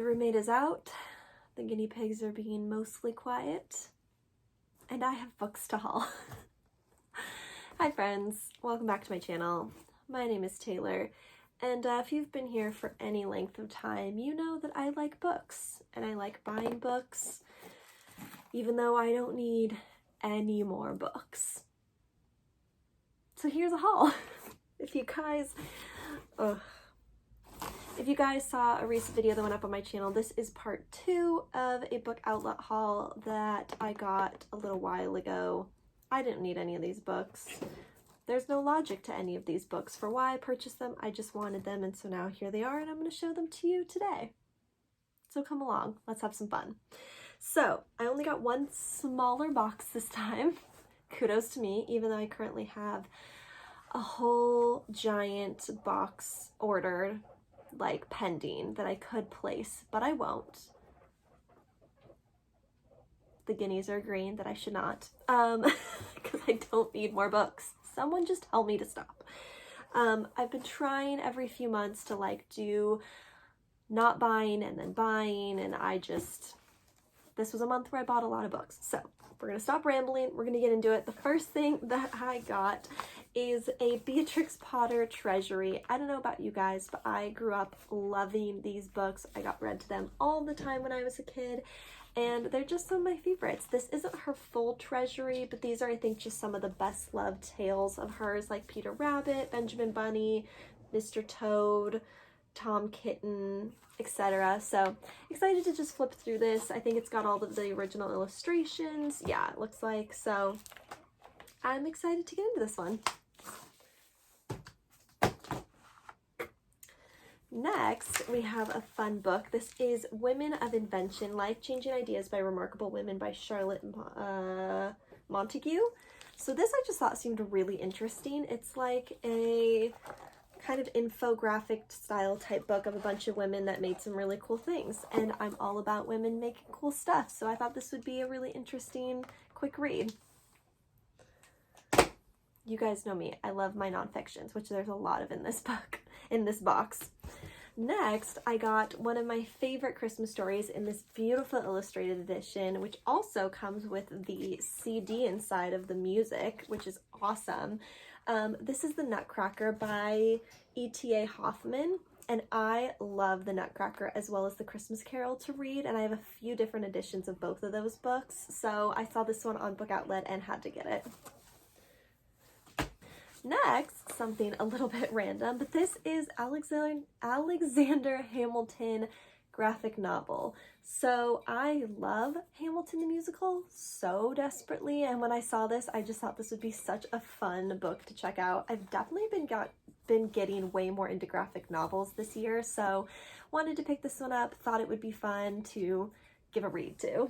The roommate is out, the guinea pigs are being mostly quiet, and I have books to haul. Hi friends, welcome back to my channel. My name is Taylor, and if you've been here for any length of time, you know that I like books, and I like buying books, even though I don't need any more books. So here's a haul. If you guys saw a recent video that went up on my channel, this is part 2 of a BookOutlet haul that I got a little while ago. I didn't need any of these books. There's no logic to any of these books for why I purchased them. I just wanted them, and so now here they are, and I'm going to show them to you today. So come along, let's have some fun. So I only got one smaller box this time. Kudos to me, even though I currently have a whole giant box ordered, like pending, that I could place, but I won't. The guineas are agreeing that I should not, because I don't need more books. Someone just tell me to stop. I've been trying every few months to like do not buying and then buying, and this was a month where I bought a lot of books. So we're gonna stop rambling, we're gonna get into it. The first thing that I got is a Beatrix Potter treasury. I don't know about you guys, but I grew up loving these books. I got read to them all the time when I was a kid, and they're just some of my favorites. This isn't her full treasury, but these are, I think, just some of the best loved tales of hers, like Peter Rabbit, Benjamin Bunny, Mr. Toad, Tom Kitten, etc. So excited to just flip through this. I think it's got all of the original illustrations. Yeah, it looks like. So I'm excited to get into this one. Next, we have a fun book. This is Women of Invention, Life-Changing Ideas by Remarkable Women by Charlotte Montague. So this I just thought seemed really interesting. It's like a kind of infographic style type book of a bunch of women that made some really cool things. And I'm all about women making cool stuff, so I thought this would be a really interesting, quick read. You guys know me, I love my nonfictions, which there's a lot of in this book, in this box. Next, I got one of my favorite Christmas stories in this beautiful illustrated edition, which also comes with the CD inside of the music, which is awesome. This is The Nutcracker by E.T.A. Hoffman, and I love The Nutcracker as well as The Christmas Carol to read, and I have a few different editions of both of those books, so I saw this one on BookOutlet and had to get it. Next, something a little bit random, but this is Alexander Hamilton graphic novel. So I love Hamilton the musical so desperately, and when I saw this, I just thought this would be such a fun book to check out. I've definitely been getting way more into graphic novels this year, so wanted to pick this one up, thought it would be fun to give a read to.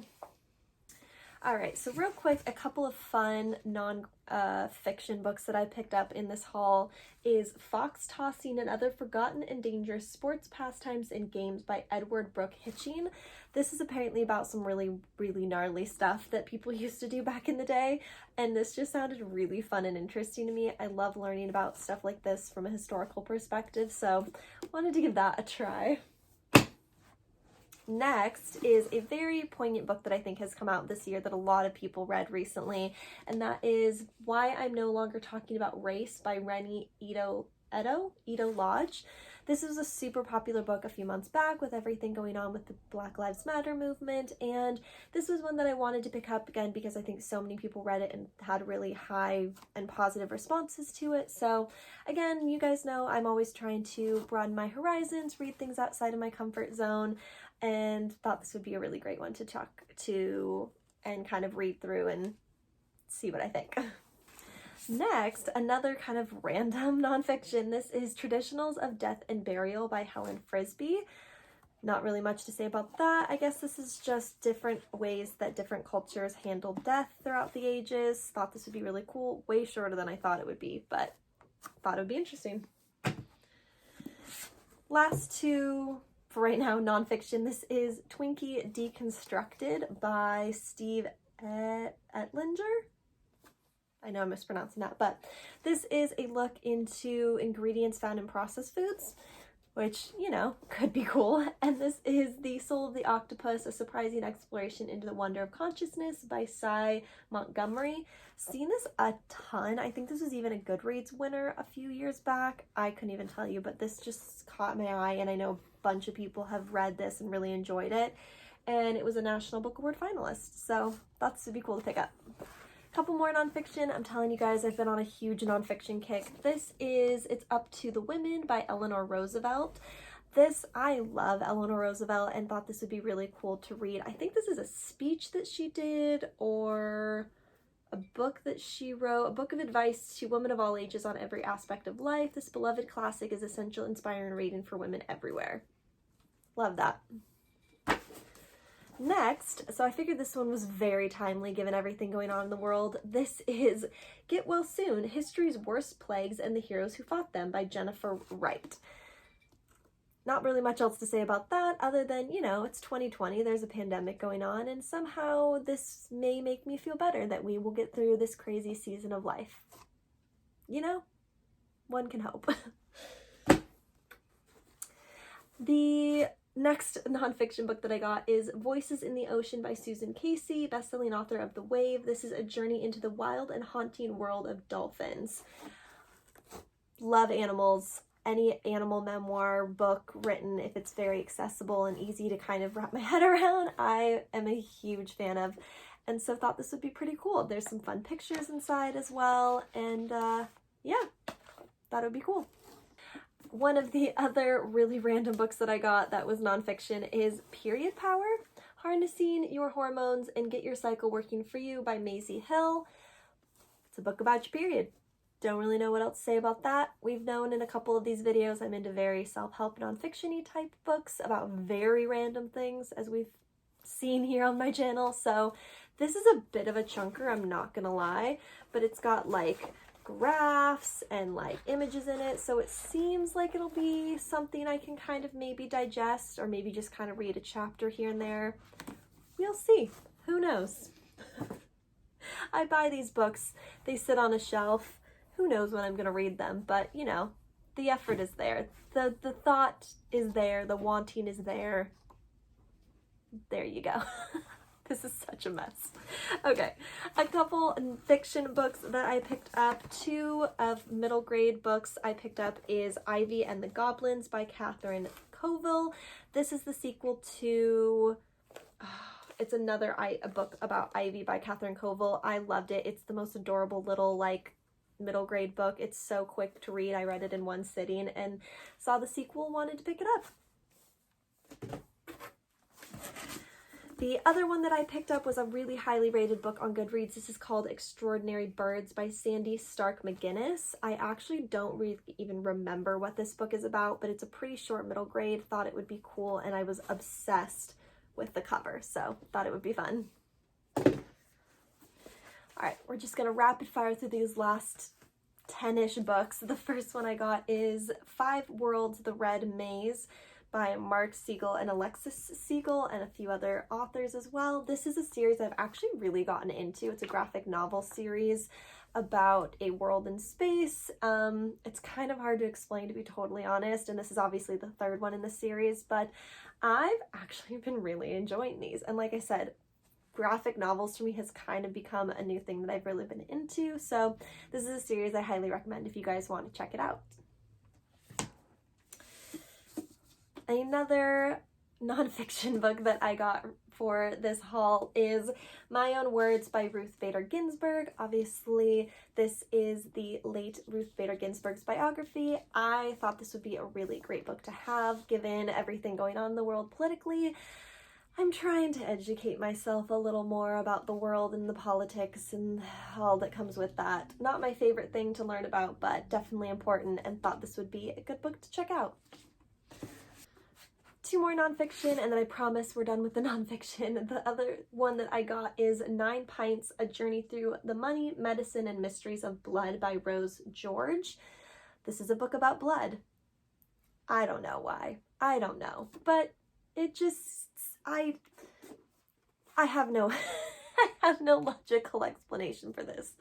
Alright, so real quick, a couple of fun non-fiction books that I picked up in this haul is Fox Tossing and Other Forgotten and Dangerous Sports Pastimes and Games by Edward Brooke Hitching. This is apparently about some really, really gnarly stuff that people used to do back in the day, and this just sounded really fun and interesting to me. I love learning about stuff like this from a historical perspective, so wanted to give that a try. Next is a very poignant book that I think has come out this year that a lot of people read recently, and that is Why I'm No Longer Talking About Race by Rennie Ito Lodge. This was a super popular book a few months back with everything going on with the Black Lives Matter movement, and this was one that I wanted to pick up again because I think so many people read it and had really high and positive responses to it. So again, you guys know I'm always trying to broaden my horizons, read things outside of my comfort zone, and thought this would be a really great one to talk to and kind of read through and see what I think. Next, another kind of random nonfiction. This is Traditionals of Death and Burial by Helen Frisbee. Not really much to say about that. I guess this is just different ways that different cultures handled death throughout the ages. Thought this would be really cool. Way shorter than I thought it would be, but thought it would be interesting. Last two for right now, nonfiction. This is Twinkie Deconstructed by Steve Etlinger. I know I'm mispronouncing that, but this is a look into ingredients found in processed foods. which, you know, could be cool. And this is The Soul of the Octopus, A Surprising Exploration into the Wonder of Consciousness by Cy Montgomery. Seen this a ton. I think this was even a Goodreads winner a few years back. I couldn't even tell you, but this just caught my eye, and I know a bunch of people have read this and really enjoyed it. And it was a National Book Award finalist, so that's would be cool to pick up. Couple more nonfiction. I'm telling you guys, I've been on a huge nonfiction kick. This is It's Up to the Women by Eleanor Roosevelt. I love Eleanor Roosevelt and thought this would be really cool to read. I think this is a speech that she did or a book that she wrote, a book of advice to women of all ages on every aspect of life. This beloved classic is essential, inspiring reading for women everywhere. Love that. Next, so I figured this one was very timely given everything going on in the world. This is Get Well Soon, History's Worst Plagues and the Heroes Who Fought Them by Jennifer Wright. Not really much else to say about that other than, you know, it's 2020, there's a pandemic going on, and somehow this may make me feel better that we will get through this crazy season of life. You know, one can hope. The next nonfiction book that I got is Voices in the Ocean by Susan Casey, bestselling author of The Wave. This is a journey into the wild and haunting world of dolphins. Love animals. Any animal memoir book written, if it's very accessible and easy to kind of wrap my head around, I am a huge fan of. And so thought this would be pretty cool. There's some fun pictures inside as well. And yeah, thought it would be cool. One of the other really random books that I got that was nonfiction is Period Power, Harnessing Your Hormones and Get Your Cycle Working for You by Maisie Hill. It's a book about your period. Don't really know what else to say about that. We've known in a couple of these videos I'm into very self-help nonfiction-y type books about very random things, as we've seen here on my channel. So this is a bit of a chunker, I'm not gonna lie, but it's got like graphs and like images in it, so it seems like it'll be something I can kind of maybe digest or maybe just kind of read a chapter here and there. We'll see. Who knows? I buy these books, they sit on a shelf. Who knows when I'm gonna read them, but you know, the effort is there. The thought is there, the wanting is there. There you go. This is such a mess. Okay, a couple fiction books that I picked up. Two of middle grade books I picked up is Ivy and the Goblins by Catherine Coville. This is the sequel to, it's another a book about Ivy by Catherine Coville. I loved it. It's the most adorable little like middle grade book. It's so quick to read. I read it in one sitting and saw the sequel, wanted to pick it up. The other one that I picked up was a really highly rated book on Goodreads. This is called Extraordinary Birds by Sandy Stark McGinnis. I actually don't really even remember what this book is about, but it's a pretty short middle grade. Thought it would be cool, and I was obsessed with the cover, so thought it would be fun. All right, we're just gonna rapid fire through these last 10-ish books. The first one I got is 5 Worlds, The Red Maze by Mark Siegel and Alexis Siegel and a few other authors as well. This is a series I've actually really gotten into. It's a graphic novel series about a world in space. It's kind of hard to explain, to be totally honest, and this is obviously the third one in the series, but I've actually been really enjoying these. And like I said, graphic novels for me has kind of become a new thing that I've really been into, so this is a series I highly recommend if you guys want to check it out. Another nonfiction book that I got for this haul is My Own Words by Ruth Bader Ginsburg. Obviously, this is the late Ruth Bader Ginsburg's biography. I thought this would be a really great book to have, given everything going on in the world politically. I'm trying to educate myself a little more about the world and the politics and all that comes with that. Not my favorite thing to learn about, but definitely important, and thought this would be a good book to check out. 2 more nonfiction, and then I promise we're done with the nonfiction. The other one that I got is 9 Pints, A Journey Through the Money, Medicine, and Mysteries of Blood by Rose George. This is a book about blood. I don't know why. I don't know. But it just, I have no, I have no logical explanation for this.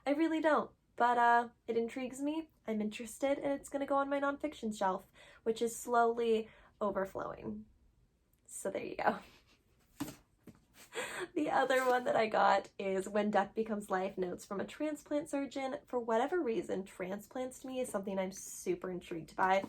I really don't. but it intrigues me. I'm interested, and it's going to go on my nonfiction shelf, which is slowly overflowing. So there you go. The other one that I got is When Death Becomes Life, Notes from a Transplant Surgeon. For whatever reason, transplants to me is something I'm super intrigued by.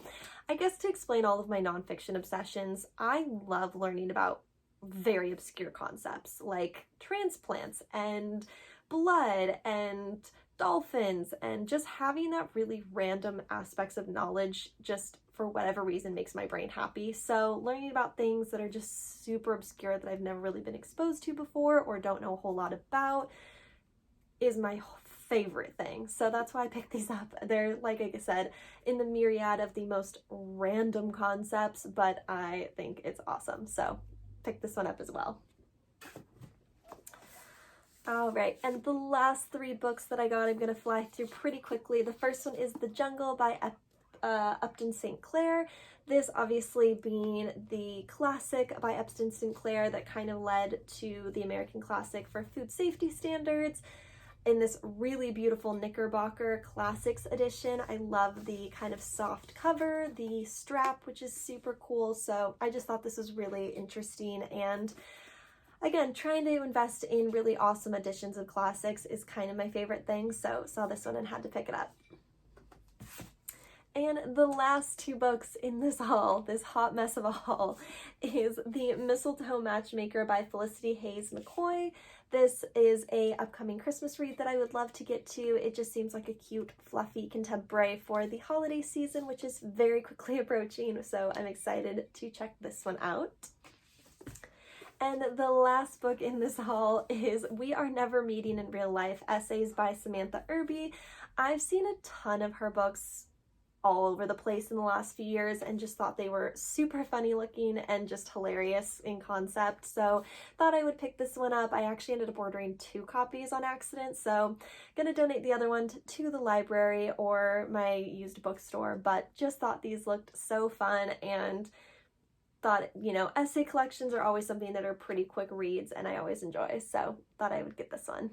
I guess to explain all of my nonfiction obsessions, I love learning about very obscure concepts like transplants and blood and dolphins, and just having that really random aspects of knowledge just for whatever reason makes my brain happy. So learning about things that are just super obscure that I've never really been exposed to before or don't know a whole lot about is my favorite thing. So that's why I picked these up. They're, like I said, in the myriad of the most random concepts, but I think it's awesome. So pick this one up as well. All right, and the last 3 books that I got, I'm going to fly through pretty quickly. The first one is The Jungle by Upton St. Clair. This obviously being the classic by Upton St. Clair that kind of led to the American classic for food safety standards. In this really beautiful Knickerbocker Classics edition. I love the kind of soft cover, the strap, which is super cool. So I just thought this was really interesting, and again, trying to invest in really awesome editions of classics is kind of my favorite thing, so saw this one and had to pick it up. And the last 2 books in this haul, this hot mess of a haul, is The Mistletoe Matchmaker by Felicity Hayes McCoy. This is a upcoming Christmas read that I would love to get to. It just seems like a cute, fluffy contemporary for the holiday season, which is very quickly approaching, so I'm excited to check this one out. And the last book in this haul is We Are Never Meeting in Real Life, Essays by Samantha Irby. I've seen a ton of her books all over the place in the last few years and just thought they were super funny looking and just hilarious in concept, so thought I would pick this one up. I actually ended up ordering 2 copies on accident, so gonna donate the other one to the library or my used bookstore, but just thought these looked so fun and thought, you know, essay collections are always something that are pretty quick reads and I always enjoy, so thought I would get this one.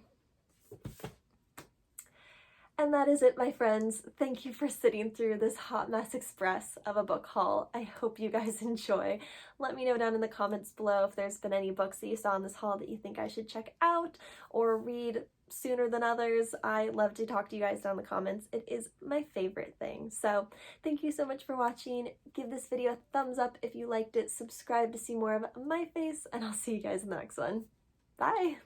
And that is it, my friends. Thank you for sitting through this hot mess express of a book haul. I hope you guys enjoy. Let me know down in the comments below if there's been any books that you saw in this haul that you think I should check out or read sooner than others. I love to talk to you guys down in the comments. It is my favorite thing. So thank you so much for watching. Give this video a thumbs up if you liked it. Subscribe to see more of my face, and I'll see you guys in the next one. Bye!